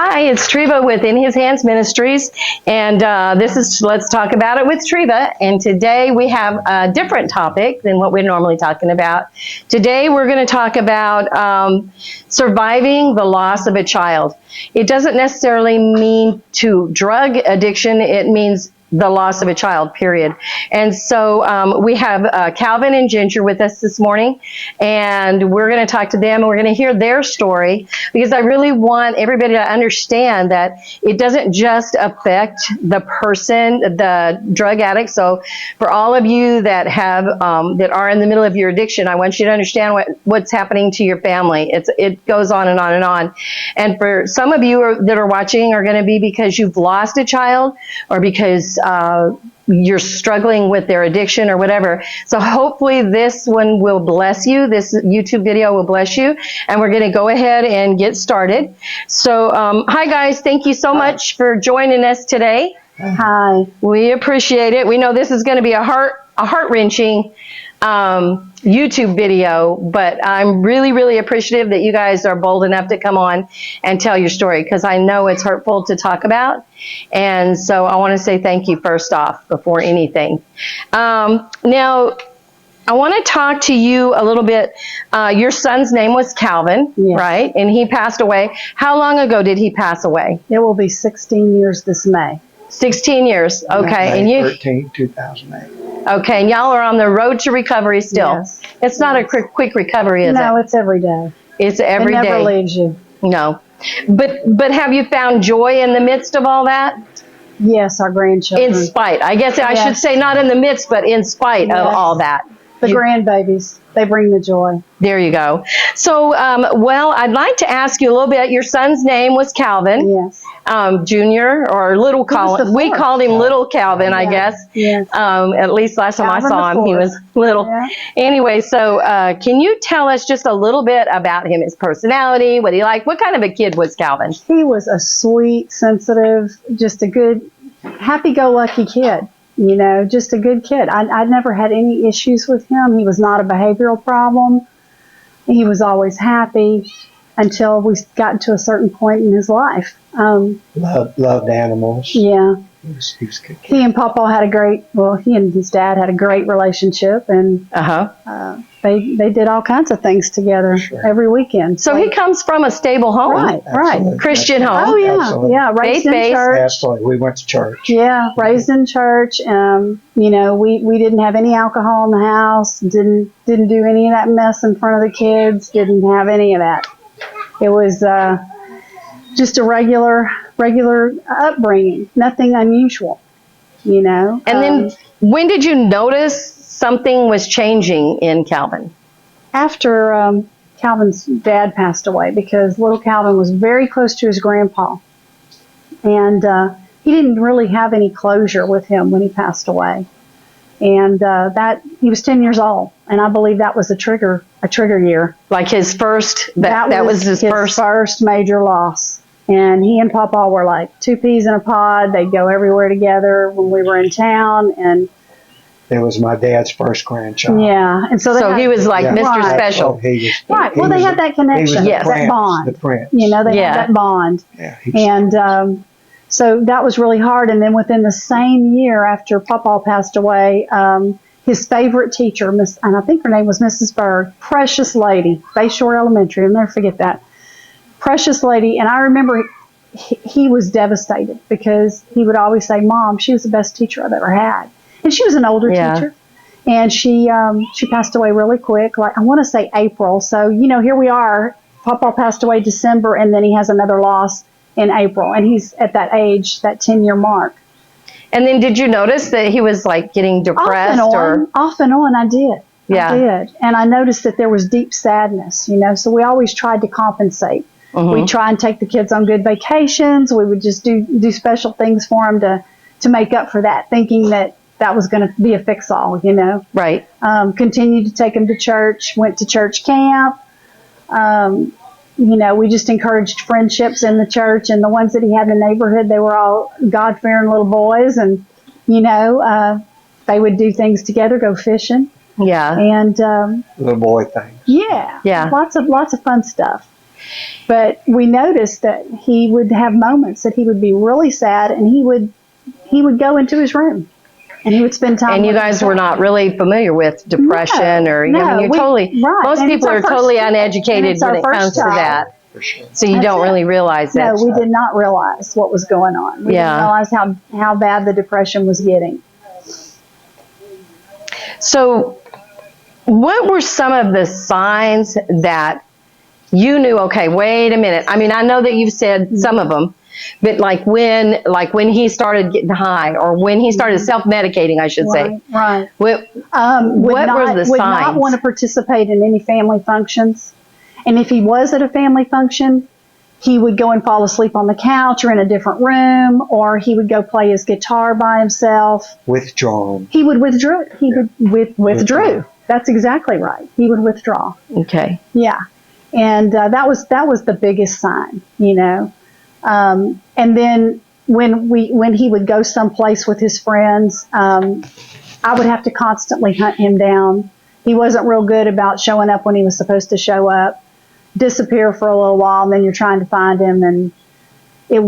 Hi, it's Treva with In His Hands Ministries, and this is Let's Talk About It with Treva, and today we have a different topic than what we're normally talking about. Today we're going to talk about surviving the loss of a child. It doesn't necessarily mean to drug addiction, it means the loss of a child, period. And so we have Calvin and Ginger with us this morning, and we're going to talk to them, and we're going to hear their story, because I really want everybody to understand that it doesn't just affect the person, the drug addict. So for all of you that have that are in the middle of your addiction, I want you to understand what's happening to your family. It goes on and on and on. And for some of you that are watching are going to be because you've lost a child, or because you're struggling with their addiction or whatever. So hopefully this one will bless you. This YouTube video will bless you. And we're going to go ahead and get started. So hi guys, thank you so much for joining us today. Hi. We appreciate it. We know this is going to be a heart-wrenching YouTube video, but I'm really, really appreciative that you guys are bold enough to come on and tell your story, because I know it's hurtful to talk about. And so I want to say thank you first off before anything. Now, I want to talk to you a little bit. Your son's name was Calvin, yes, right? And he passed away. How long ago did he pass away? It will be 16 years this May. 16 years, okay. May 13, 2008. Okay, and y'all are on the road to recovery still. Yes. It's not a quick recovery, is it? No, it's every day. It's every day. It never leaves you. No. But have you found joy in the midst of all that? Yes, our grandchildren. In spite. I guess I should say not in the midst, but in spite of all that. The grandbabies, they bring the joy. There you go. So, well, I'd like to ask you a little bit. Your son's name was Calvin. Yes. Junior, or Little Calvin. We called him Little Calvin, I guess. Yes. At least last time Calvin I saw him, he was little. Yeah. Anyway, so can you tell us just a little bit about him, his personality, what he liked? What kind of a kid was Calvin? He was a sweet, sensitive, just a good, happy-go-lucky kid. You know, just a good kid. I never had any issues with him. He was not a behavioral problem. He was always happy until we got to a certain point in his life. Loved animals. Yeah. He was a good kid. He and Papa had he and his dad had a great relationship, and they did all kinds of things together every weekend. So he comes from a stable home. Right, Absolutely. right. Christian home. Oh, yeah, Absolutely. yeah. Raised in Faith-based. church. Absolutely. We went to church. Yeah, raised in church. You know, we didn't have any alcohol in the house. Didn't do any of that mess in front of the kids. Didn't have any of that. It was just a regular upbringing. Nothing unusual, you know. And then when did you notice something was changing in Calvin? After Calvin's dad passed away, because little Calvin was very close to his grandpa. And he didn't really have any closure with him when he passed away. And he was 10 years old, and I believe that was a trigger year. Like his first, that was his first major loss. And he and Papa were like two peas in a pod. They'd go everywhere together when we were in town, and It was my dad's first grandchild. yeah. And so he was like Mr. Right. Special. Right. Well, they had that connection, Yes. that bond. The prince. You know, they had that bond. Yeah. And so that was really hard. And then within the same year after Papa passed away, his favorite teacher, and I think her name was Mrs. Berg, precious lady, Bayshore Elementary, I'll never forget that. Precious lady. And I remember he was devastated, because he would always say, Mom, she was the best teacher I've ever had. And she was an older teacher. And she passed away really quick, like I want to say April. So, you know, here we are. Papa passed away December, and then he has another loss in April. And he's at that age, that 10-year mark. And then did you notice that he was like getting depressed? Off and on, I did. Yeah. I did. And I noticed that there was deep sadness, you know, so we always tried to compensate. Mm-hmm. We'd try and take the kids on good vacations. We would just do special things for them to make up for that, thinking that was going to be a fix-all, you know. Right. Continued to take him to church, went to church camp. You know, we just encouraged friendships in the church, and the ones that he had in the neighborhood, they were all God-fearing little boys, and, you know, they would do things together, go fishing. Yeah. And Little boy things. yeah. Yeah. Lots of fun stuff. But we noticed that he would have moments that he would be really sad, and he would go into his room, and he would spend time. And you with guys himself. were not really familiar with depression, or I mean, you're we- totally. right. Most And people it's our are first totally child. And uneducated it's our when it first comes to child. that. For sure. So you That's don't it. really realize that. No, we did not realize what was going on. We Yeah. didn't realize how bad the depression was getting. So, what were some of the signs that you knew? Okay, wait a minute. I mean, I know that you've said some of them, but like when he started getting high, or when he started self-medicating, I should say. Right. What, Would what not, were the would signs? not want to participate in any family functions. And if he was at a family function, he would go and fall asleep on the couch or in a different room, or he would go play his guitar by himself. Withdrawn. He would withdraw. Withdrew. Withdraw. That's exactly right. He would withdraw. Okay. Yeah, and that was the biggest sign, you know. And then when he would go someplace with his friends, I would have to constantly hunt him down. He wasn't real good about showing up when he was supposed to show up. Disappear for a little while, and then you're trying to find him, and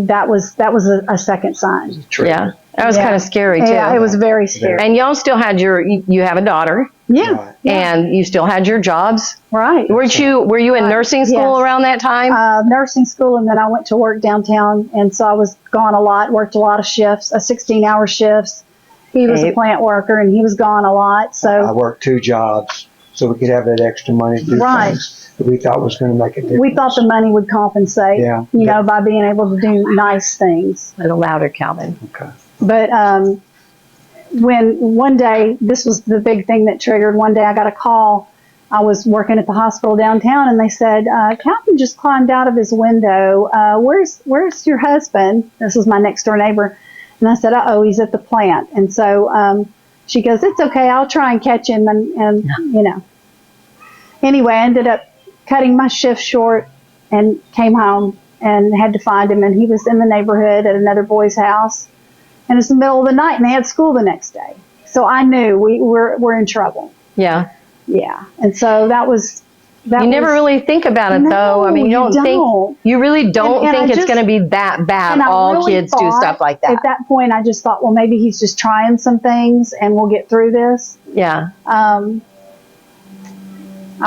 that was a second sign. True. Yeah. That was Yeah. kind of scary too. Yeah, it was very scary. And y'all still had you have a daughter, Yeah, Right. and you still had your jobs. right. Were you in nursing school Yes. around that time? Nursing school, and then I went to work downtown, and so I was gone a lot, worked a lot of shifts, 16-hour shifts. He was a Okay. plant worker, and he was gone a lot, I so worked 2 jobs so we could have that extra money to do Right. things that we thought was going to make a difference. we thought the money would compensate, Yeah. you know, by being able to do nice things. A little louder, Calvin. Okay. But when one day, this was the big thing that triggered, one day I got a call. I was working at the hospital downtown, and they said, Calvin just climbed out of his window. Where's your husband? This was my next door neighbor. And I said, uh-oh, he's at the plant. And so she goes, it's okay, I'll try and catch him. And you know. Anyway, I ended up cutting my shift short and came home and had to find him. And he was in the neighborhood at another boy's house. And it's the middle of the night, and they had school the next day. So I knew we're in trouble. Yeah. Yeah. And so that was. You never really think about it, though. I mean, you don't think you really don't And think I it's just- going to be that bad. And I All really kids do thought, stuff like that. At that point, I just thought, well, maybe he's just trying some things, and we'll get through this. Yeah. I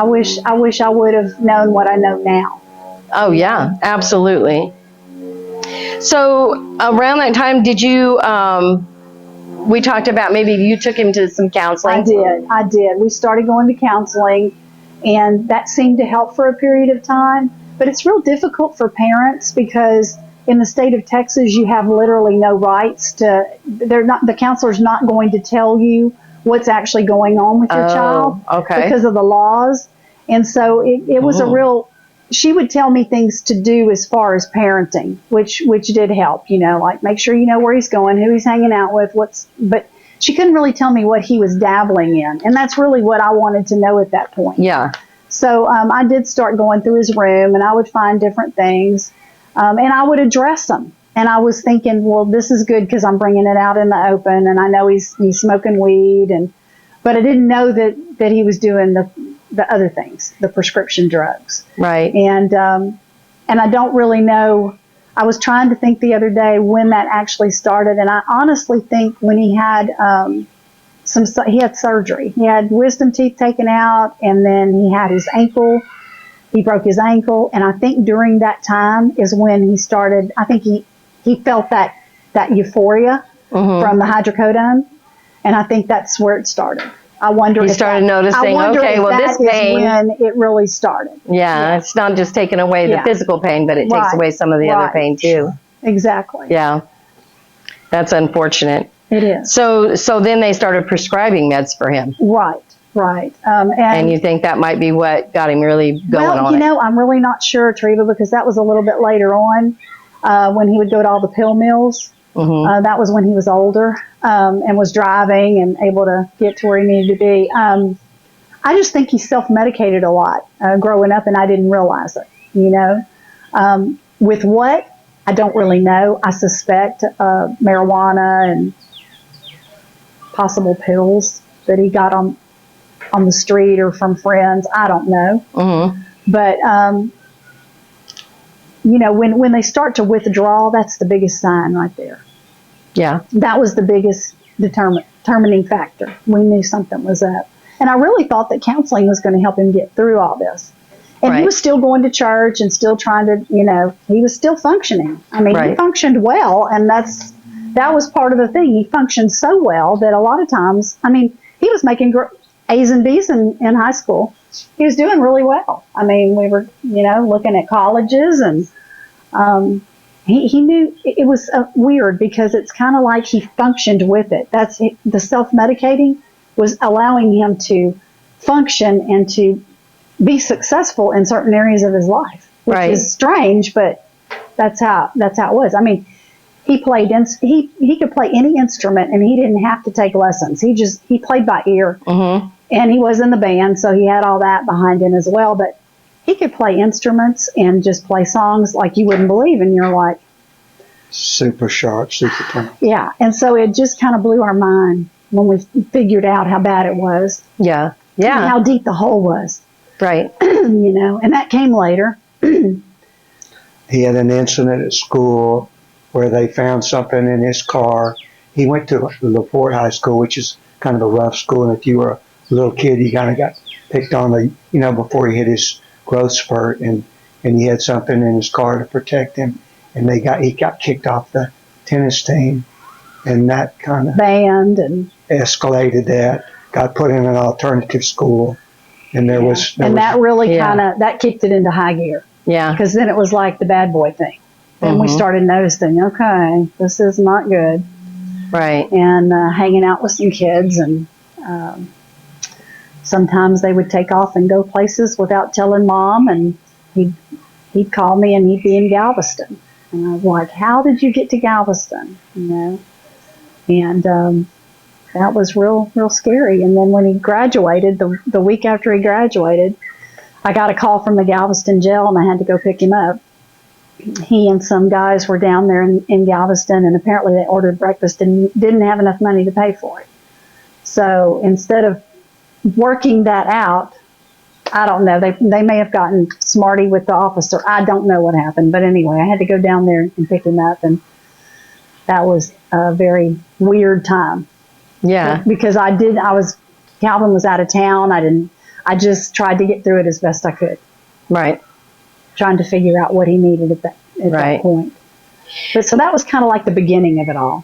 wish I would have known what I know now. Oh, yeah, absolutely. So around that time, did you? We talked about maybe you took him to some counseling. I did. We started going to counseling, and that seemed to help for a period of time. But it's real difficult for parents because in the state of Texas, you have literally no rights to. The counselor's not going to tell you what's actually going on with your child okay. because of the laws. And so it was a real. She would tell me things to do as far as parenting, which did help, you know, like make sure you know where he's going, who he's hanging out with, but she couldn't really tell me what he was dabbling in. And that's really what I wanted to know at that point. Yeah. So I did start going through his room, and I would find different things, and I would address them. And I was thinking, well, this is good because I'm bringing it out in the open, and I know he's smoking weed, but I didn't know that he was doing the other things, the prescription drugs. Right. And I don't really know. I was trying to think the other day when that actually started, and I honestly think when he had he had surgery. He had wisdom teeth taken out, and then he had his ankle. He broke his ankle, and I think during that time is when he started. I think he felt that euphoria from the hydrocodone, and I think that's where it started. I wonder. He started noticing. Okay, well, this pain. Is when it really started. Yeah, it's not just taking away the physical pain, but it takes away some of the other pain too. Exactly. Yeah, that's unfortunate. It is. So then they started prescribing meds for him. Right. And you think that might be what got him really going on? Well, you know, I'm really not sure, Treva, because that was a little bit later on when he would go to all the pill mills. That was when he was older and was driving and able to get to where he needed to be. I just think he self-medicated a lot growing up, and I didn't realize it, you know. With what? I don't really know. I suspect marijuana and possible pills that he got on the street or from friends. I don't know. But when they start to withdraw, that's the biggest sign right there. Yeah. That was the biggest determining factor. We knew something was up. And I really thought that counseling was going to help him get through all this. And Right. he was still going to church and still trying to, he was still functioning. I mean, Right. he functioned well, and that was part of the thing. He functioned so well that a lot of times, I mean, he was making A's and B's in high school. He was doing really well. I mean, we were, looking at colleges, and he knew it was weird because it's kind of like he functioned with it. That's the self-medicating was allowing him to function and to be successful in certain areas of his life, which Right. is strange, but that's how it was. I mean, he played he could play any instrument, and he didn't have to take lessons. He played by ear, Mm-hmm. and he was in the band, so he had all that behind him as well. But he could play instruments and just play songs like you wouldn't believe, and you're like, Super sharp, super talented. yeah. And so it just kind of blew our mind when we figured out how bad it was, Yeah. and Yeah. how deep the hole was, Right. and that came later. He had an incident at school where they found something in his car. He went to LaPorte High School, which is kind of a rough school, and if you were a little kid, you kind of got picked on, before he hit his growth spurt, and he had something in his car to protect him, and he got kicked off the tennis team, and that kind of Band and escalated that. Got put in an alternative school, and there was that really Yeah. kind of that kicked it into high gear, Yeah. because then it was like the bad boy thing. Then we Mhm. started noticing, okay, this is not good, Right. and hanging out with some kids, and sometimes they would take off and go places without telling mom, and he'd call me and he'd be in Galveston, and I was like, how did you get to Galveston? And that was real scary. And then when he graduated, the week after he graduated, I got a call from the Galveston jail, and I had to go pick him up. He and some guys were down there in Galveston, and apparently they ordered breakfast and didn't have enough money to pay for it. So instead of working that out, I don't know, they may have gotten smarty with the officer. I don't know what happened. But anyway, I had to go down there and pick him up, and that was a very weird time. Yeah. Because Calvin was out of town. I just tried to get through it as best I could, Right. trying to figure out what he needed at that Right. point. But so that was kind of like the beginning of it all.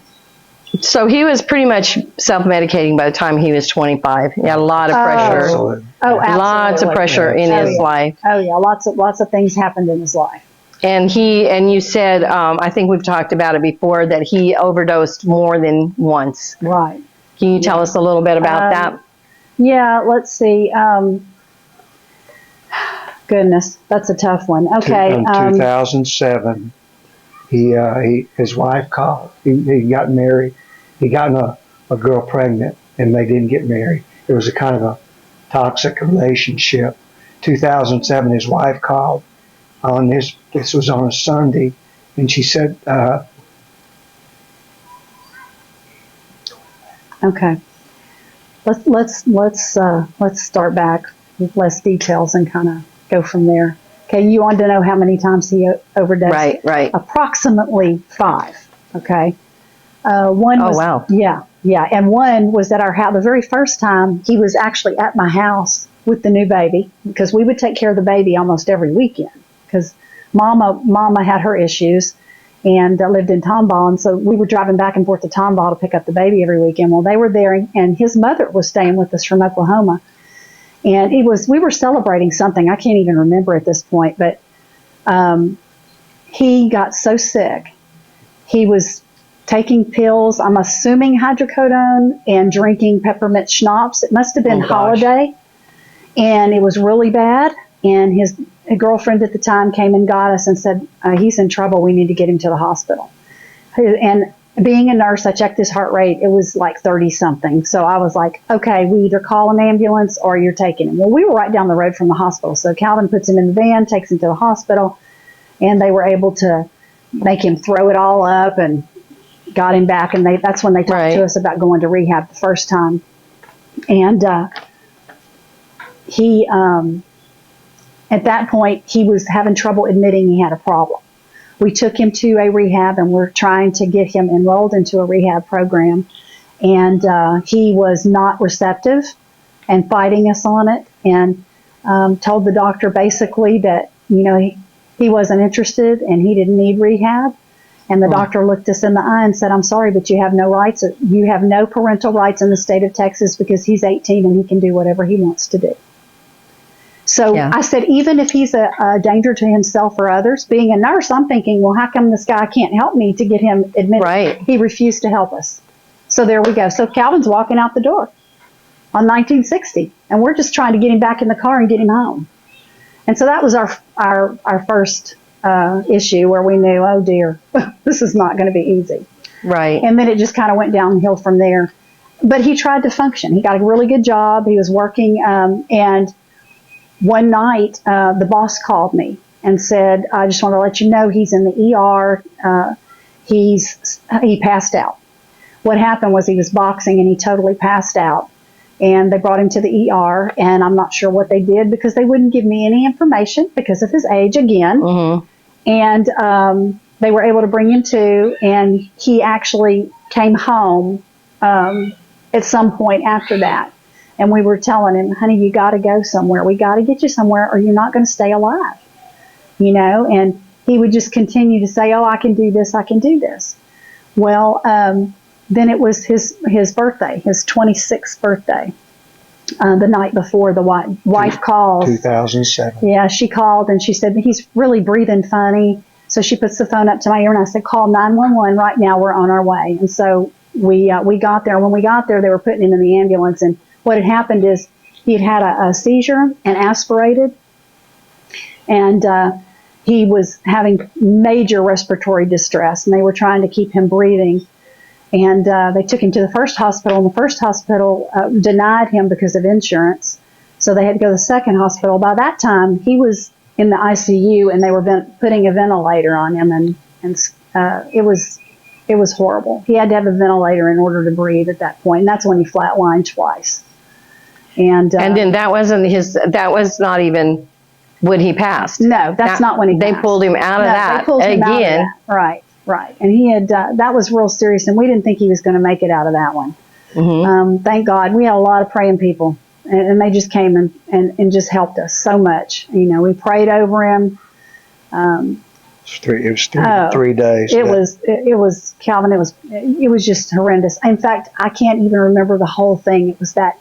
So he was pretty much self-medicating by the time he was 25. He had a lot of pressure. Absolutely. Oh, absolutely. Lots of pressure in Oh, his yeah. life. Oh yeah, lots of things happened in his life. And you said, I think we've talked about it before, that he overdosed more than once. Right. Can you tell us a little bit about that? Yeah, let's see. Goodness, that's a tough one. Okay. In 2007, his wife called. He got married. He got a girl pregnant, and they didn't get married. It was a kind of a toxic relationship. 2007, his wife called this was on a Sunday, and she said, Okay. Let's start back with less details and kind of go from there. Okay, you wanted to know how many times he overdosed? Right. Approximately 5. Okay. One Oh, was, wow. Yeah, and one was at our house. The very first time, he was actually at my house with the new baby, because we would take care of the baby almost every weekend, because Mama had her issues and lived in Tomball, and so we were driving back and forth to Tomball to pick up the baby every weekend. Well, they were there, and his mother was staying with us from Oklahoma, and we were celebrating something. I can't even remember at this point, but he got so sick. He was taking pills, I'm assuming hydrocodone, and drinking peppermint schnapps. It must have been Holiday, and it was really bad. And his girlfriend at the time came and got us and said, he's in trouble. We need to get him to the hospital. And being a nurse, I checked his heart rate. It was like 30 something. So I was like, okay, we either call an ambulance or you're taking him. Well, we were right down the road from the hospital. So Calvin puts him in the van, takes him to the hospital, and they were able to make him throw it all up and got him back. And that's when they talked to us about going to rehab the first time. And he, at that point, he was having trouble admitting he had a problem. we took him to a rehab, and we're trying to get him enrolled into a rehab program. And he was not receptive and fighting us on it, and told the doctor basically that, he wasn't interested and he didn't need rehab. And the doctor looked us in the eye and said, "I'm sorry, but you have no rights. You have no parental rights in the state of Texas because he's 18 and he can do whatever he wants to do." So I said, even if he's a danger to himself or others, being a nurse, I'm thinking, well, how come this guy can't help me to get him admitted? Right. He refused to help us. So there we go. So Calvin's walking out the door on 1960, and we're just trying to get him back in the car and get him home. And so that was our first issue where we knew, oh dear, this is not going to be easy. Right. And then it just kind of went downhill from there. But he tried to function. He got a really good job. He was working, and one night the boss called me and said, "I just want to let you know he's in the ER. He passed out." What happened was he was boxing and he totally passed out. And they brought him to the ER, and I'm not sure what they did because they wouldn't give me any information because of his age again. Mm-hmm. And they were able to bring him to, and he actually came home at some point after that. And we were telling him, "Honey, you got to go somewhere. We got to get you somewhere or you're not going to stay alive." And he would just continue to say, "Oh, I can do this. I can do this." Well, then it was his birthday, his 26th birthday, the night before. The wife called. 2007. Yeah, she called and she said, "He's really breathing funny." So she puts the phone up to my ear and I said, "Call 911 right now. We're on our way." And so we got there. When we got there, they were putting him in the ambulance. And what had happened is he had a seizure and aspirated. And he was having major respiratory distress, and they were trying to keep him breathing. And they took him to the first hospital, and the first hospital denied him because of insurance. So they had to go to the second hospital. By that time, he was in the ICU, and they were putting a ventilator on him, and it was horrible. He had to have a ventilator in order to breathe at that point, and that's when he flatlined twice. And then that was not even when he passed. No, that's not when he passed. They pulled him out of that they pulled him again. out of that. Right. And he had, that was real serious, and we didn't think he was going to make it out of that one. Mm-hmm. Thank God. We had a lot of praying people, and they just came and just helped us so much. We prayed over him. It was 3 days. It was Calvin. It was just horrendous. In fact, I can't even remember the whole thing. It was that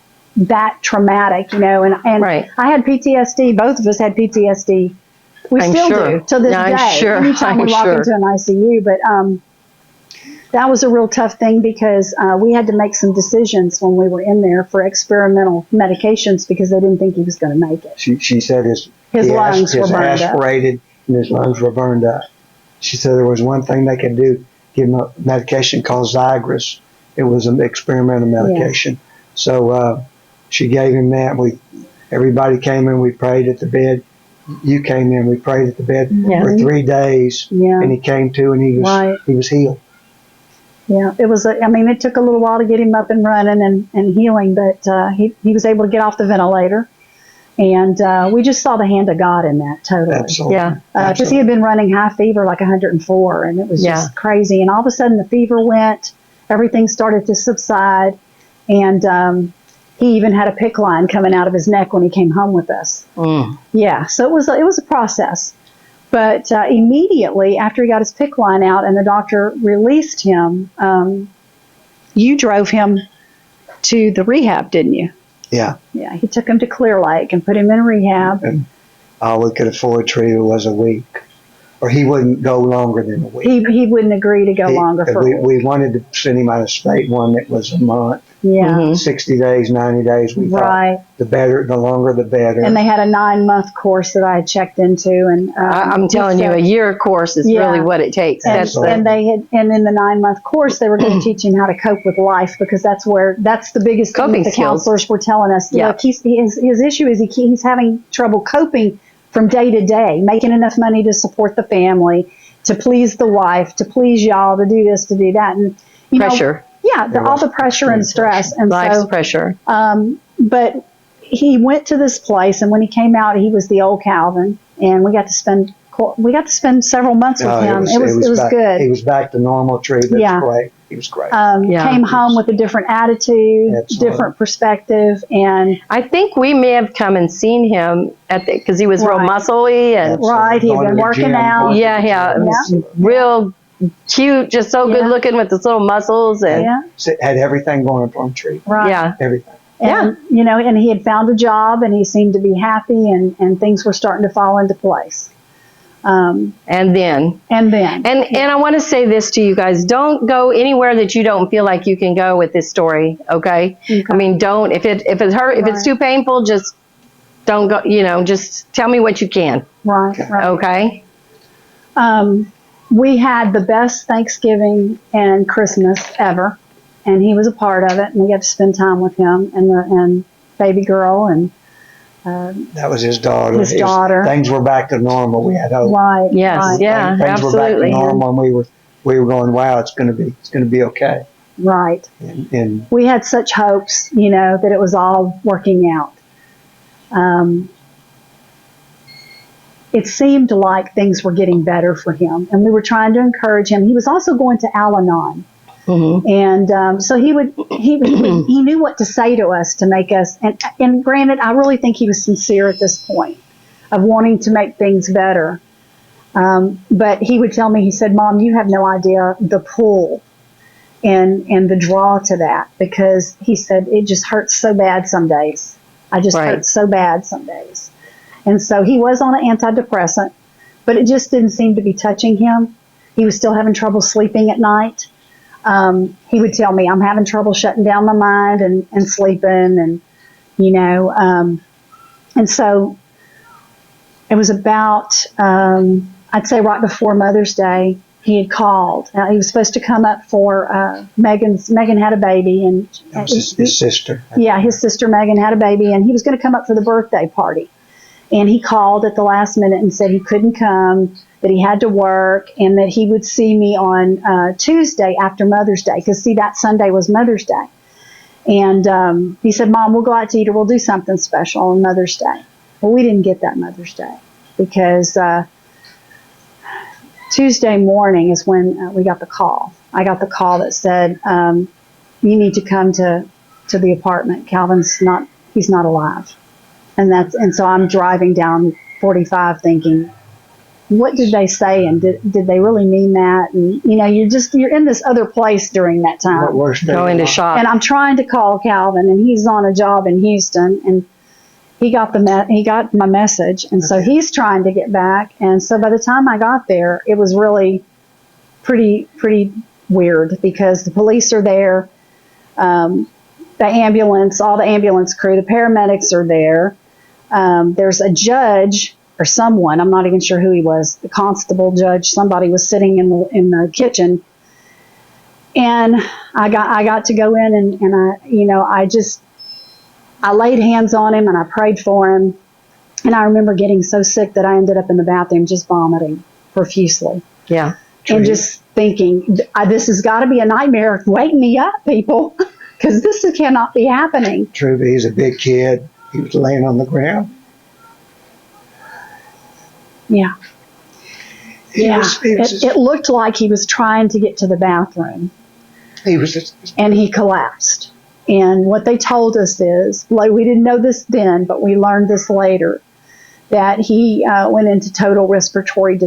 traumatic, and Right. I had PTSD. Both of us had PTSD. We I'm still sure. do to this I'm day. sure. Anytime we walk into an ICU, but that was a real tough thing because we had to make some decisions when we were in there for experimental medications because they didn't think he was going to make it. She said his lungs were burned aspirated up. And his lungs were burned up. She said there was one thing they could do, give him a medication called Zygris. It was an experimental medication. Yeah. So she gave him that. Everybody came in. We prayed at the bed. You came in. We prayed at the bed for 3 days, and he came to, and he was healed. Yeah, it was. It took a little while to get him up and running and healing, but he was able to get off the ventilator, and we just saw the hand of God in that totally. Absolutely. Yeah, because he had been running high fever like 104, and it was just crazy. And all of a sudden, the fever went. Everything started to subside, and he even had a PICC line coming out of his neck when he came home with us. Mm. Yeah, so it was a process. But immediately after he got his PICC line out and the doctor released him, you drove him to the rehab, didn't you? Yeah. Yeah, he took him to Clear Lake and put him in rehab. And all we could afford to was a week. Or he wouldn't go longer than a week. He wouldn't agree to go longer for a week. We wanted to send him out of state one that was a month. Yeah. Mm-hmm. 60 days, 90 days. We thought the longer the better. And they had a 9-month course that I had checked into. And I'm telling you, a year course is really what it takes. And in the 9-month course, they were going to teach him how to cope with life because that's the biggest thing that the counselors were telling us. Yeah. Look, his issue is he's having trouble coping from day to day, making enough money to support the family, to please the wife, to please y'all, to do this, to do that. And pressure. All the pressure and stress. And life's pressure. But he went to this place, and when he came out, he was the old Calvin, and we got to spend we got to spend several months with No, him. It was back, good. He was back to normal, Tree. That's Yeah. great. He was great. Yeah. Came home with a different attitude, Absolutely. different perspective, and I think we may have come and seen him because he was real Right. muscly and Absolutely. right, he had Going been to the working gym, out. going to yeah, the yeah, gym. Yeah. real cute, just so Yeah. good looking with his little muscles and yeah, Had everything going for him, Tree. right. yeah. Everything. And, and he had found a job and he seemed to be happy and things were starting to fall into place. And then And then, and I want to say this to you guys: don't go anywhere that you don't feel like you can go with this story. Okay, I mean, don't if it's hurt, if it's Right. too painful, just don't go. Just tell me what you can. right, right. Okay. We had the best Thanksgiving and Christmas ever, and he was a part of it, and we got to spend time with him and baby girl and That was his daughter. His daughter. Things were back to normal. We had hope. right. Yes. right, Yeah. Things were back to Absolutely. normal, and we were going, wow, it's going to be okay. right. And We had such hopes, that it was all working out. It seemed like things were getting better for him, and we were trying to encourage him. He was also going to Al-Anon, Mhm. and so he knew what to say to us to make us. And granted, I really think he was sincere at this point of wanting to make things better. But he would tell me, he said, "Mom, you have no idea the pull and the draw to that," because he said it just hurts so bad some days. I just Right. hurt so bad some days. And so he was on an antidepressant, but it just didn't seem to be touching him. He was still having trouble sleeping at night. He would tell me, "I'm having trouble shutting down my mind and sleeping," and so it was about, I'd say right before Mother's Day, he had called. Now, he was supposed to come up for Megan had a baby, and that was his sister. yeah, his sister Megan had a baby, and he was going to come up for the birthday party. And he called at the last minute and said he couldn't come, that he had to work, and that he would see me on Tuesday after Mother's Day, because see, that Sunday was Mother's Day. And he said, "Mom, we'll go out to eat, or we'll do something special on Mother's Day." Well, we didn't get that Mother's Day, because Tuesday morning is when we got the call. I got the call that said, "You need to come to the apartment. He's not alive." And so I'm driving down 45 thinking, what did they say? And did they really mean that? And, you're in this other place during that time. What worst Go into shock. And I'm trying to call Calvin, and he's on a job in Houston, and he got my message, and so he's trying to get back. And so by the time I got there, it was really pretty weird, because the police are there, the ambulance, all the ambulance crew, the paramedics are there. There's a judge or someone, I'm not even sure who he was, the constable, judge, somebody was sitting in the kitchen. And I got to go in and I laid hands on him and I prayed for him. And I remember getting so sick that I ended up in the bathroom just vomiting profusely. Yeah. And just thinking, this has got to be a nightmare. Wake me up, people, because this cannot be happening. True, but he's a big kid. He was laying on the ground. Yeah. He Yeah. was It looked like he was trying to get to the bathroom, just, and he collapsed. And what they told us is, like, we didn't know this then, but we learned this later, that he went into total respiratory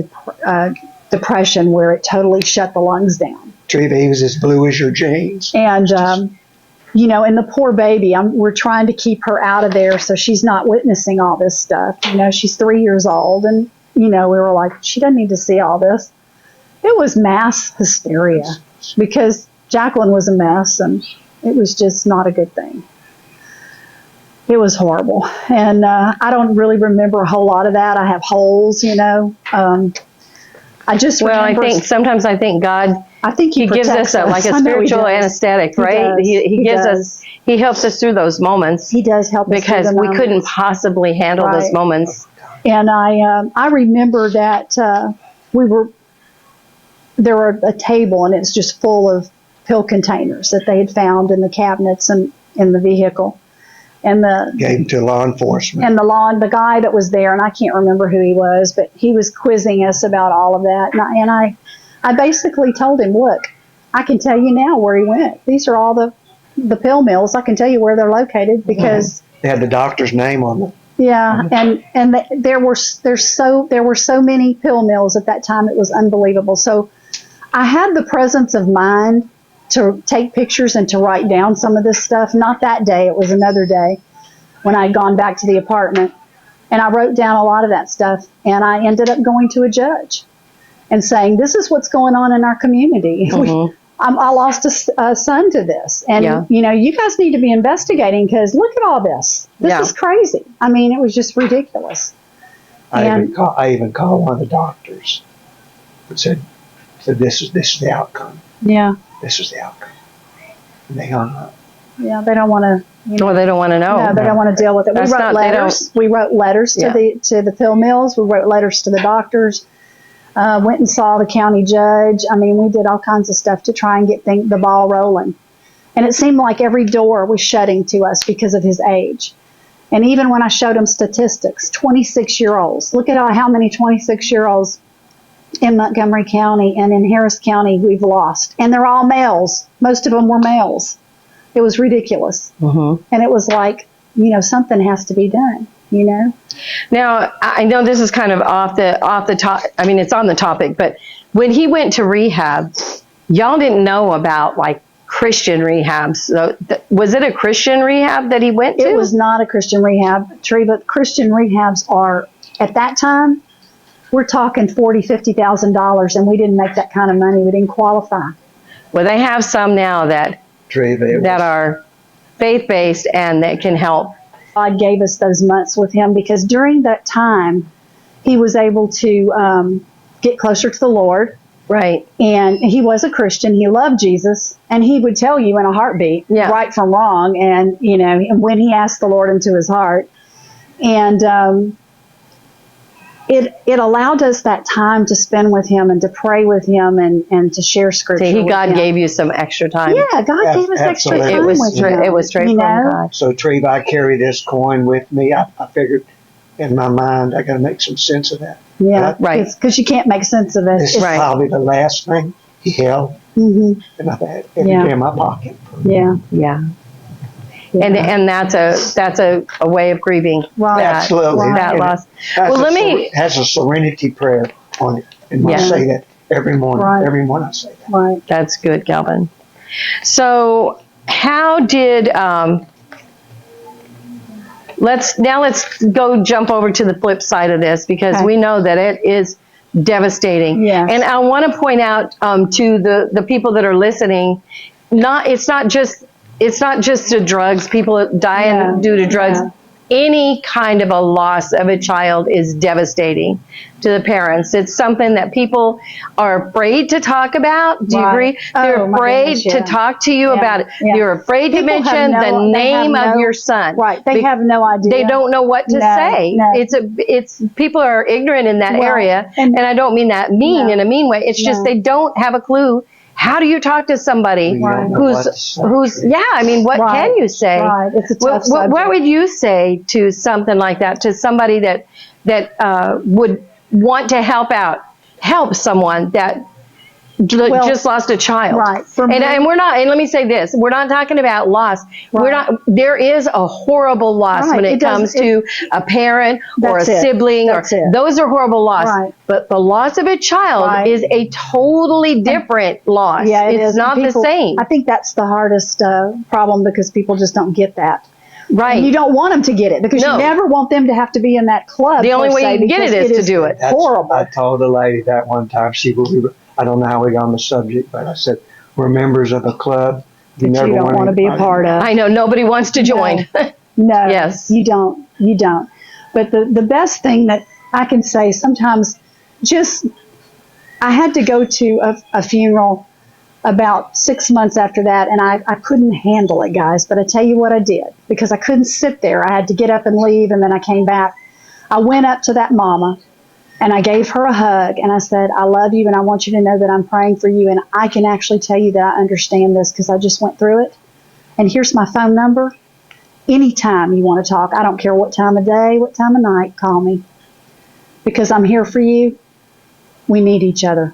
depression, where it totally shut the lungs down. True, but he was as blue as your jeans. And, and the poor baby, we're trying to keep her out of there so she's not witnessing all this stuff. She's 3 years old, and, we were like, she doesn't need to see all this. It was mass hysteria, because Jacqueline was a mess, and it was just not a good thing. It was horrible. And I don't really remember a whole lot of that. I have holes, I just remember. Sometimes I think God, I think He gives us protects like a I know he spiritual does. anesthetic, He right? does. He gives does. us, He helps us through those moments, He does help us because through the we couldn't moments. possibly handle those Right. moments. And I remember that there were a table, and it's just full of pill containers that they had found in the cabinets and in the vehicle. And Gave them to law enforcement. and the guy that was there, and I can't remember who he was, but he was quizzing us about all of that. And I basically told him, look, I can tell you now where he went. These are all the pill mills. I can tell you where they're located because They had the doctor's name on them. yeah, there were so many pill mills at that time. It was unbelievable. So I had the presence of mind to take pictures and to write down some of this stuff. Not that day, it was another day when I'd gone back to the apartment. And I wrote down a lot of that stuff. And I ended up going to a judge and saying, this is what's going on in our community. Mm-hmm. I lost a son to this. And, you guys need to be investigating because look at all this. This is crazy. I mean, it was just ridiculous. I even called one of the doctors and said this is the outcome. Yeah. This is the outcome. And they hung up. Yeah, they don't want to. Well, they don't want to know. No, they don't want to deal with it. That's We wrote letters. We wrote letters to the pill mills. We wrote letters to the doctors. Went and saw the county judge. I mean, we did all kinds of stuff to try and get the ball rolling. And it seemed like every door was shutting to us because of his age. And even when I showed him statistics, 26-year-olds. Look at how many 26-year-olds in Montgomery County and in Harris County we've lost. And they're all males. Most of them were males. It was ridiculous. Mm-hmm. And it was like, something has to be done, Now, I know this is kind of off the top. I mean, it's on the topic, but when he went to rehab, y'all didn't know about like Christian rehabs. So was it a Christian rehab that he went to? It was not a Christian rehab, Tree, but Christian rehabs are, at that time, we're talking $40,000, $50,000, and we didn't make that kind of money. We didn't qualify. Well, they have some now that are faith-based and that can help. God gave us those months with him because during that time, he was able to get closer to the Lord. Right. And he was a Christian. He loved Jesus. And he would tell you in a heartbeat, right from wrong. And, when he asked the Lord into his heart. And it allowed us that time to spend with him and to pray with him and to share scripture. See, God gave you some extra time. Yeah, God gave us extra time. It was straight from God. So, Treva, I carry this coin with me. I figured in my mind I got to make some sense of that. Yeah, right. Because you can't make sense of it. This is probably the last thing he held, and I've had every day in my pocket. Yeah. And that's a way of grieving. Right. Absolutely. That loss. It has a serenity prayer on it, and I say that every morning. Right. Every morning I say that. Right. That's good, Galvin. So, how did let's go jump over to the flip side of this because we know that it is devastating. Yes. And I want to point out to the people that are listening, it's not just the drugs. People dying due to drugs. Yeah. Any kind of a loss of a child is devastating to the parents. It's something that people are afraid to talk about. Do you agree? They're afraid to talk to you about it. Yeah. They're afraid to mention the name of your son. Right. They have no idea. They don't know what to say. No. It's people are ignorant in that area, and I don't mean that in a mean way. It's just they don't have a clue. How do you talk to somebody who's I mean, what can you say? Right. It's a tough subject. What would you say to something like that, to somebody that would want to help someone that just lost a child? Right. And we're not, and let me say this, we're not talking about loss. Right. There is a horrible loss when it comes to a parent or a sibling. Those are horrible loss. Right. But the loss of a child is a totally different loss. Yeah, it's not the same. I think that's the hardest problem because people just don't get that. Right. And you don't want them to get it because you never want them to have to be in that club. The only way you can get it is to do it. Horrible. I told the lady that one time. I don't know how we got on the subject, but I said, we're members of a club. You don't want to be a part of. I know. Nobody wants to join. No. Yes. You don't. But the best thing that I can say sometimes I had to go to a funeral about 6 months after that, and I couldn't handle it, guys. But I tell you what I did, because I couldn't sit there. I had to get up and leave, and then I came back. I went up to that mama, and I gave her a hug, and I said, I love you, and I want you to know that I'm praying for you, and I can actually tell you that I understand this because I just went through it. And here's my phone number. anytime you want to talk, I don't care what time of day, what time of night, call me. Because I'm here for you. We need each other.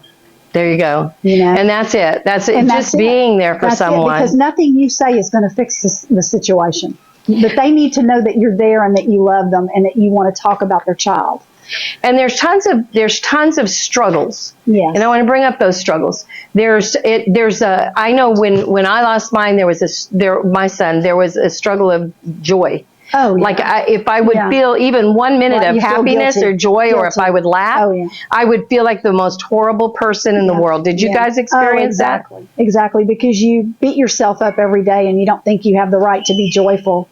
There you go. You know? And that's it. That's it. And Just that's it. being there for That's someone. it, because nothing you say is going to fix the situation. But they need to know that you're there and that you love them and that you want to talk about their child. And there's tons of struggles. Yes. And I want to bring up those struggles. I know when I lost mine, my son, there was a struggle of joy. Oh, yeah. Like if I would feel even 1 minute Right, of you feel happiness guilty. or joy, or if Guilty. I would laugh, Oh, yeah. I would feel like the most horrible person in the world. Did you guys experience that? Exactly, because you beat yourself up every day and you don't think you have the right to be joyful.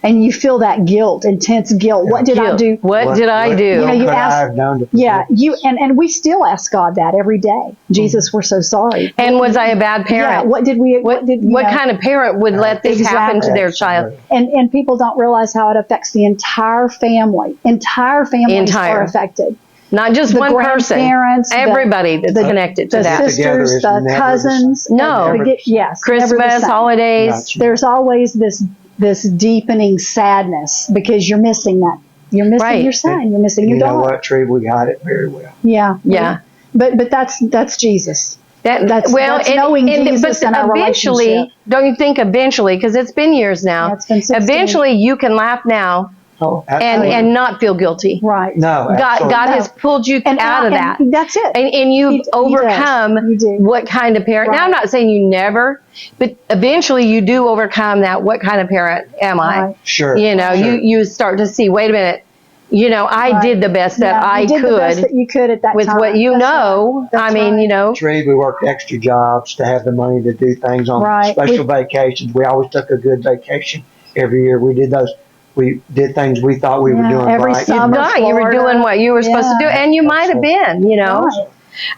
And you feel that guilt, intense guilt. What did I do? What did I do? You know, you What could I ask, have done to yeah, and we still ask God that every day. Jesus, we're so sorry. And was I a bad parent? Yeah, what did we? What know? kind of parent would let this happen to their child? And people don't realize how it affects the entire family. Entire families are affected. Not just The one person. grandparents, Everybody that's connected to the that. sisters, Together the is never cousins. the same. No. Never. Yes. never the Christmas, same. holidays. Gotcha. There's always this deepening sadness because you're missing that. You're missing Right. your son. You're missing your You know daughter. what, Tree? We got it very well. Yeah. Yeah. But that's Jesus. That's knowing Jesus and our eventually, relationship. don't you think eventually, because it's been years now, Yeah, it's been 16. eventually you can laugh now Oh, and absolutely. not feel guilty. Right. No, absolutely. God has pulled you out of that. And that's it. And you've He does. overcome You do. what kind of parent. Now, I'm not saying you never, but eventually you do overcome that. What kind of parent am I? Right. Sure. You know, sure. you start to see, wait a minute, you know, I Right. did the best that Yeah, I you did the best could that you could at that with time. what you That's know. right. That's I mean, right. you know, Tree, we worked extra jobs to have the money to do things on Right. special vacations. We always took a good vacation every year. We did those. We did things we thought we were Yeah, doing every right. summer. you were Florida. doing what you were supposed to do, and you might have been, you know.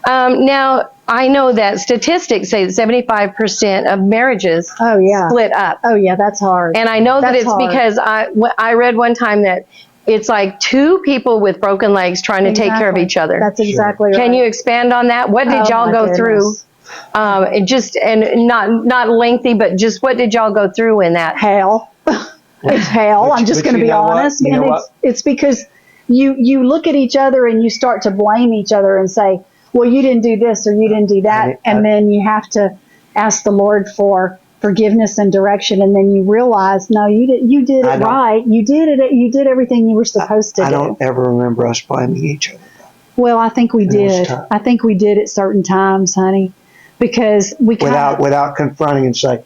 Right. Now, I know that statistics say that 75% of marriages Oh yeah. split up. Oh yeah, that's hard. And I know that That's it's hard. because I read one time that it's like two people with broken legs trying to take care of Exactly. each other. That's exactly right. Can you expand on that? What did Oh, y'all my go through? goodness. And not lengthy, but just what did y'all go through in that? Hell. It's hell. But I'm just but going to you be know what? honest. You know And what? it's because you look at each other and you start to blame each other and say, well, you didn't do this or you didn't do that. And then you have to ask the Lord for forgiveness and direction. And then you realize, no, you did it right. You did everything you were supposed to do. I don't ever remember us blaming each other. Well, I think we It was did. tough. I think we did at certain times, honey, because we Without confronting and saying,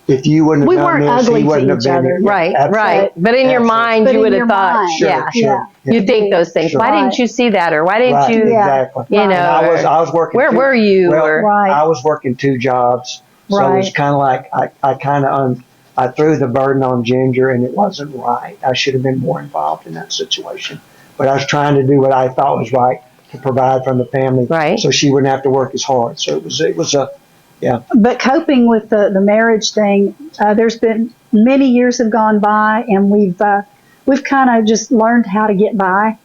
if you wouldn't have done weren't this, ugly he to wouldn't have each been other. here. Right, Absolutely. right. But in your mind, But you in would have your thought, mind, yeah. Sure. You think those things. Sure. Why didn't you see that, or why didn't Right, you? exactly. You know, And I was working. where were you? Well, or, Right. I was working two jobs, so it was Right. kind of like I threw the burden on Ginger, and it wasn't right. I should have been more involved in that situation, but I was trying to do what I thought was right to provide from the family, Right. so she wouldn't have to work as hard. So it was a But coping with the marriage thing, there's been many years have gone by, and we've kind of just learned how to get by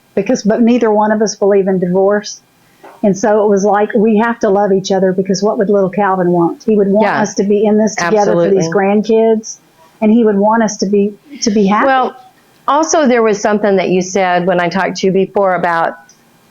but neither one of us believe in divorce. And so it was like, we have to love each other, because what would little Calvin want? He would want Yeah. us to be in this together Absolutely. for these grandkids, and he would want us to be happy. Well, also there was something that you said when I talked to you before about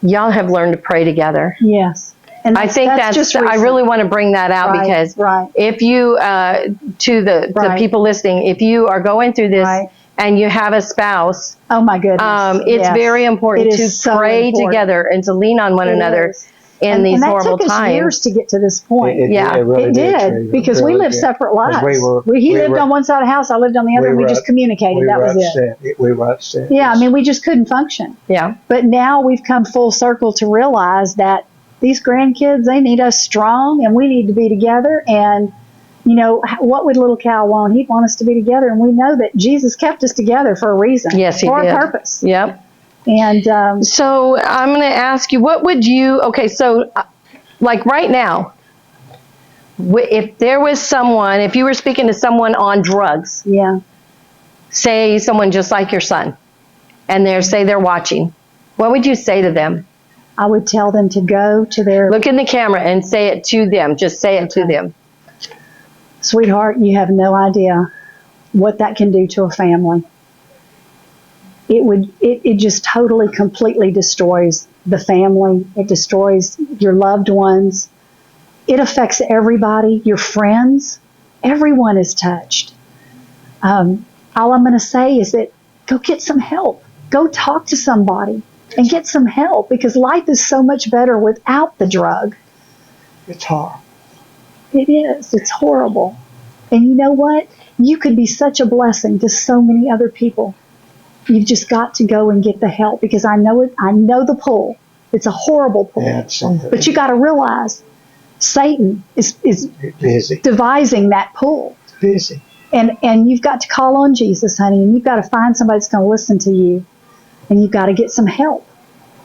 y'all have learned to pray together. yes. And I think that's just I recent. really want to bring that out, Right, because right. if you to the Right. people listening, if you are going through this Right. and you have a spouse, Oh my goodness. it's Yes. very important It to is so pray important. together and to lean on one It another is. in these and that horrible took us times. years to get to this point. Yeah. it really It did, Tree. because It we really lived did. separate lives. 'Cause He lived on one side of the house, I lived on the other, and we just communicated. We That were was it. upset. We were upset. Yeah, I mean, we just couldn't function. Yeah. But now we've come full circle to realize that these grandkids, they need us strong, and we need to be together. And, you know, what would little Cal want? He'd want us to be together. And we know that Jesus kept us together for a reason. Yes, he for did. a purpose. Yep. And So I'm going to ask you, what would you? Okay, so like right now, if there was someone, if you were speaking to someone on drugs, yeah, say someone just like your son, and they're watching, what would you say to them? I would tell them to go to their Look in the camera and say it to them. Just say it to them. sweetheart. You have no idea what that can do to a family. It just totally, completely destroys the family. It destroys your loved ones. It affects everybody, your friends. Everyone is touched. All I'm going to say is that go get some help. Go talk to somebody and get some help, because life is so much better without the drug. It's hard. It is. It's horrible. And you know what? You could be such a blessing to so many other people. You've just got to go and get the help, because I know it. I know the pull. It's a horrible pull. Absolutely. But you got to realize Satan is busy. devising that pull. It's busy. And you've got to call on Jesus, honey, and you've got to find somebody that's going to listen to you, and you've got to get some help.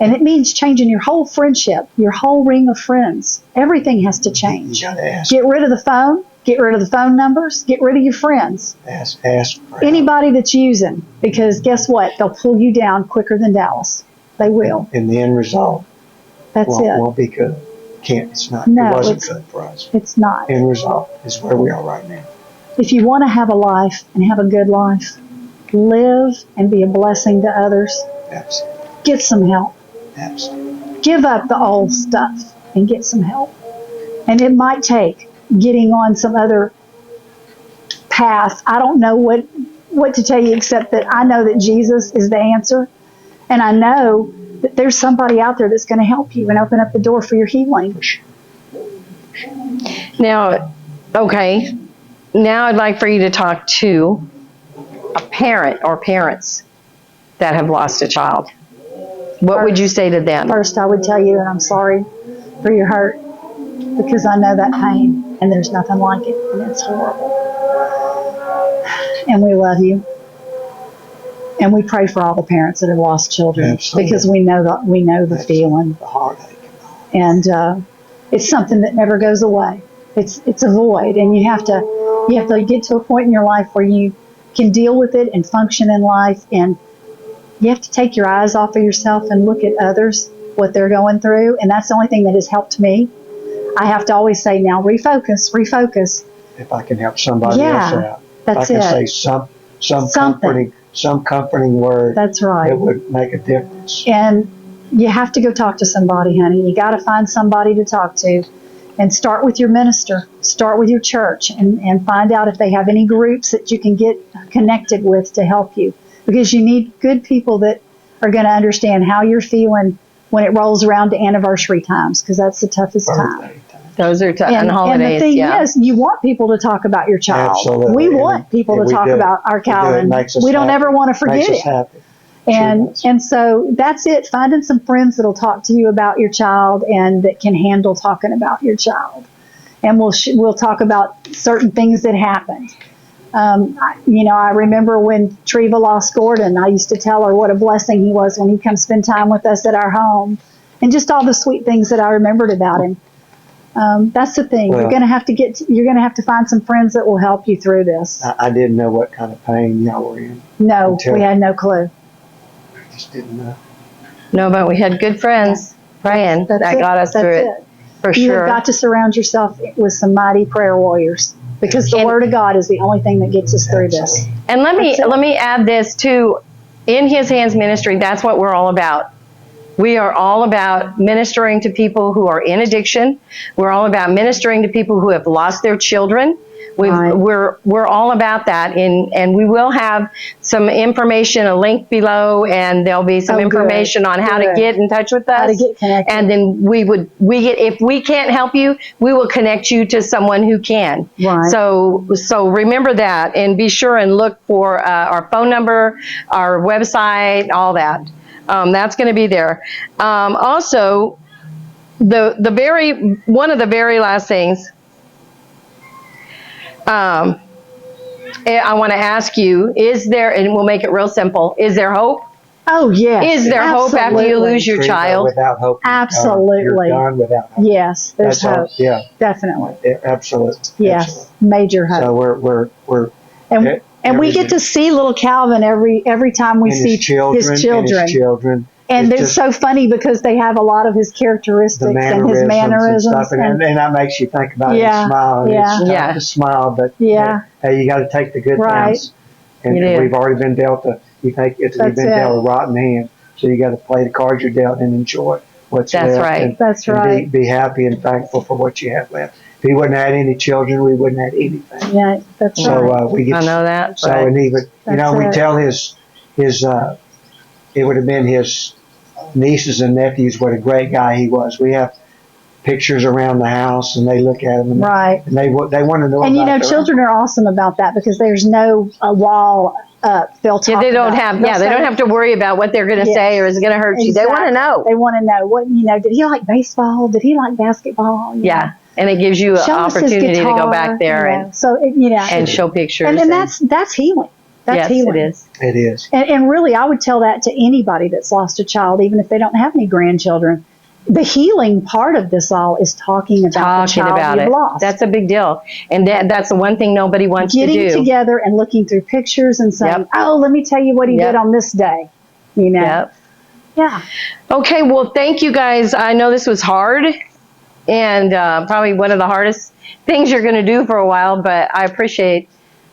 And it means changing your whole friendship, your whole ring of friends. Everything has to change. You gotta ask. Get rid of the phone. Get rid of the phone numbers. Get rid of your friends. Ask for help. Anybody that's using, because guess what? They'll pull you down quicker than Dallas. They will. And the end result That's it. won't be good. It's not. No, it wasn't it's- good for us. It's not. End result is where we are right now. If you want to have a life and have a good life, live and be a blessing to others. Absolutely. Get some help. Absolutely. Give up the old stuff and get some help. And it might take getting on some other path. I don't know what to tell you, except that I know that Jesus is the answer. And I know that there's somebody out there that's going to help you and open up the door for your healing. Now, okay, now I'd like for you to talk to a parent or parents that have lost a child. What would you say to them? First, I would tell you that I'm sorry for your hurt, because I know that pain, and there's nothing like it, and it's horrible. And we love you. And we pray for all the parents that have lost children. Absolutely. Because we know the feeling. The heartache. And it's something that never goes away. It's a void, and you have to get to a point in your life where you can deal with it and function in life, and you have to take your eyes off of yourself and look at others, what they're going through, and that's the only thing that has helped me. I have to always say, now refocus. If I can help somebody else out, that's if I can it. say some comforting word, That's right. it would make a difference. And you have to go talk to somebody, honey. You got to find somebody to talk to. And start with your minister. Start with your church and find out if they have any groups that you can get connected with to help you. Because you need good people that are going to understand how you're feeling when it rolls around to anniversary times, because that's the toughest time. Birthday time. Those are tough. And And holidays, the thing yeah. is, you want people to talk about your child. Absolutely. We And want people to we talk do. about our We do. It Calvin. makes us We don't happy. ever want to forget Makes us it. happy. And Sure does. so that's it. Finding some friends that'll talk to you about your child and that can handle talking about your child. And we'll talk about certain things that happened. I remember when Treva lost Gordon, I used to tell her what a blessing he was when he'd come spend time with us at our home, and just all the sweet things that I remembered about him. That's the thing. Well, you're going to have to find some friends that will help you through this. I didn't know what kind of pain y'all were in. No, until- we had no clue. I just didn't know. No, but we had good friends praying. That's That it. got us That's through it, it. for You sure. have got to surround yourself with some mighty prayer warriors, because the And- Word of God is the only thing that gets us through this. Absolutely. And let That's it. me add this too. In His Hands Ministry, that's what we're all about. We are all about ministering to people who are in addiction. We're all about ministering to people who have lost their children. Right. We're all about that, and we will have some information, a link below, and there'll be some Oh, good. information on how to Good. get in touch with us. How to get connected. And then if we can't help you, we will connect you to someone who can. Right. So remember that, and be sure and look for our phone number, our website, all that. That's going to be there. Also, one of the very last things I want to ask you, is there, and we'll make it real simple, is there hope? Oh, yes. Is there hope after you Absolutely. lose your Treva, child? Without hope, Absolutely. you're gone without hope. Yes, there's That's hope. all. Yeah, Definitely. absolutely. Yes, Absolutely. major hope. So we're and we get to see little Calvin every time we and see his children, his children. and his children, And It's it's just so funny because they have a lot of his characteristics the and his mannerisms. and stuff, and that makes you think about it Yeah, and smile. And yeah. It's Yeah. tough to smile, but Yeah. hey, you got to take the good Right. things. And You do. we've already been dealt we've been That's dealt a it. rotten hand. So you got to play the cards you're dealt and enjoy what's That's left. right. And, That's and right. be happy and thankful for what you have left. If he wouldn't have had any children, we wouldn't have anything. Yeah, that's So right. we get I know that. so But and even That's we it. tell his it would have been his nieces and nephews what a great guy he was. We have pictures around the house, and they look at him, and, Right. and they want to know. And you about know, their children are awesome about that because there's no wall up. They'll talk. yeah, they don't about it. have. They'll Yeah, they say- don't have to worry about what they're going to Yes. say or is it going to hurt you. They want to know. They want to know what Did he like baseball? Did he like basketball? You know? Yeah, and it gives you an Show us his opportunity to go guitar, back there you know. So and show pictures. and that's healing. That's yes, healing. it is. It is. And really, I would tell that to anybody that's lost a child, even if they don't have any grandchildren. The healing part of this all is talking about the child you've lost. That's a big deal, and that's the one thing nobody wants Getting to do. together and looking through pictures and saying, Yep. "Oh, let me tell you what he Yep. did on this day." You know. Yep. Yeah. Okay, well, thank you guys. I know this was hard and probably one of the hardest things you're going to do for a while, but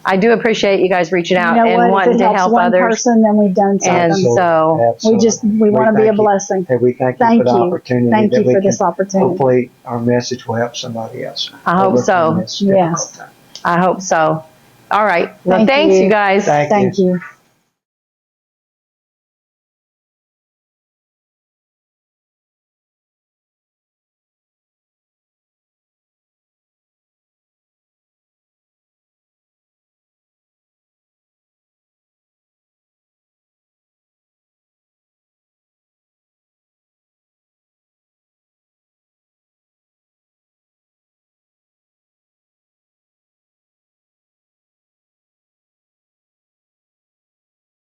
I do appreciate you guys reaching out You know and what? wanting If it to helps help one others. person, then we've done something. And so We want to be a thank you. blessing. And we thank you Thank for the you. opportunity. Thank that you we for this can- opportunity. Hopefully, our message will help somebody else. I hope overcome so. this difficult Yes. time. I hope so. All right. Well, Thank thanks, you. you guys. Thank Thank you.